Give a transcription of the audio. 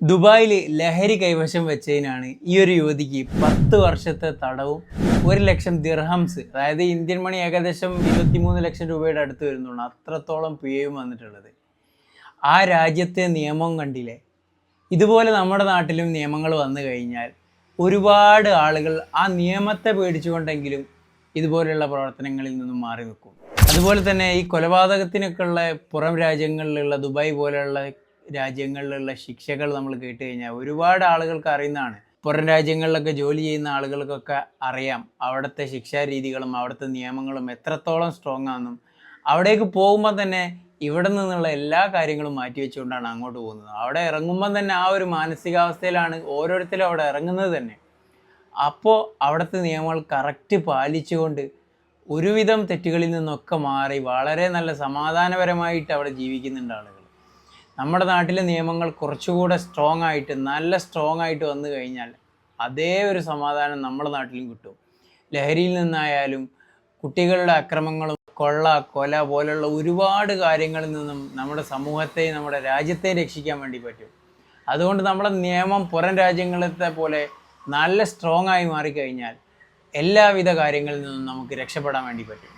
ദുബായിൽ ലഹരി കൈവശം വെച്ചതിനാണ് ഈ ഒരു യുവതിക്ക് 10 വർഷത്തെ തടവും 1,00,000 ദിർഹംസ്, അതായത് ഇന്ത്യൻ മണി ഏകദേശം 23 ലക്ഷം രൂപയുടെ അടുത്ത് വരുന്നുള്ളൂ, അത്രത്തോളം പിഴയും വന്നിട്ടുള്ളത്. ആ രാജ്യത്തെ നിയമം കണ്ടില്ലേ? ഇതുപോലെ നമ്മുടെ നാട്ടിലും നിയമങ്ങൾ വന്നു കഴിഞ്ഞാൽ ഒരുപാട് ആളുകൾ ആ നിയമത്തെ പേടിച്ചുകൊണ്ടെങ്കിലും ഇതുപോലെയുള്ള പ്രവർത്തനങ്ങളിൽ നിന്നും മാറി നിൽക്കും. അതുപോലെ തന്നെ ഈ കൊലപാതകത്തിനൊക്കെ ഉള്ള പുറം രാജ്യങ്ങളിലുള്ള ദുബായ് പോലെയുള്ള രാജ്യങ്ങളിലുള്ള ശിക്ഷകൾ നമ്മൾ കേട്ട് കഴിഞ്ഞാൽ ഒരുപാട് ആളുകൾക്ക് അറിയുന്നതാണ്. പുറം രാജ്യങ്ങളിലൊക്കെ ജോലി ചെയ്യുന്ന ആളുകൾക്കൊക്കെ അറിയാം അവിടുത്തെ ശിക്ഷാരീതികളും അവിടുത്തെ നിയമങ്ങളും എത്രത്തോളം സ്ട്രോങ് ആണെന്നും. അവിടേക്ക് പോകുമ്പോൾ തന്നെ ഇവിടെ നിന്നുള്ള എല്ലാ കാര്യങ്ങളും മാറ്റി വെച്ചുകൊണ്ടാണ് അങ്ങോട്ട് പോകുന്നത്. അവിടെ ഇറങ്ങുമ്പം തന്നെ ആ ഒരു മാനസികാവസ്ഥയിലാണ് ഓരോരുത്തരും അവിടെ ഇറങ്ങുന്നത് തന്നെ. അപ്പോൾ അവിടുത്തെ നിയമങ്ങൾ കറക്റ്റ് പാലിച്ചുകൊണ്ട് ഒരുവിധം തെറ്റുകളിൽ നിന്നൊക്കെ മാറി വളരെ നല്ല സമാധാനപരമായിട്ട് അവിടെ ജീവിക്കുന്നുണ്ട് ആളുകൾ. നമ്മുടെ നാട്ടിലെ നിയമങ്ങൾ കുറച്ചുകൂടെ സ്ട്രോങ് ആയിട്ട് നല്ല സ്ട്രോങ് ആയിട്ട് വന്നു കഴിഞ്ഞാൽ അതേ ഒരു സമാധാനം നമ്മുടെ നാട്ടിലും കിട്ടും. ലഹരിയിൽ നിന്നായാലും കുട്ടികളുടെ അക്രമങ്ങളും കൊല പോലുള്ള ഒരുപാട് കാര്യങ്ങളിൽ നിന്നും നമ്മുടെ സമൂഹത്തെയും നമ്മുടെ രാജ്യത്തെയും രക്ഷിക്കാൻ വേണ്ടി പറ്റും. അതുകൊണ്ട് നമ്മുടെ നിയമം പുറം രാജ്യങ്ങളത്തെ പോലെ നല്ല സ്ട്രോങ് ആയി മാറിക്കഴിഞ്ഞാൽ എല്ലാവിധ കാര്യങ്ങളിൽ നിന്നും നമുക്ക് രക്ഷപ്പെടാൻ വേണ്ടി പറ്റും.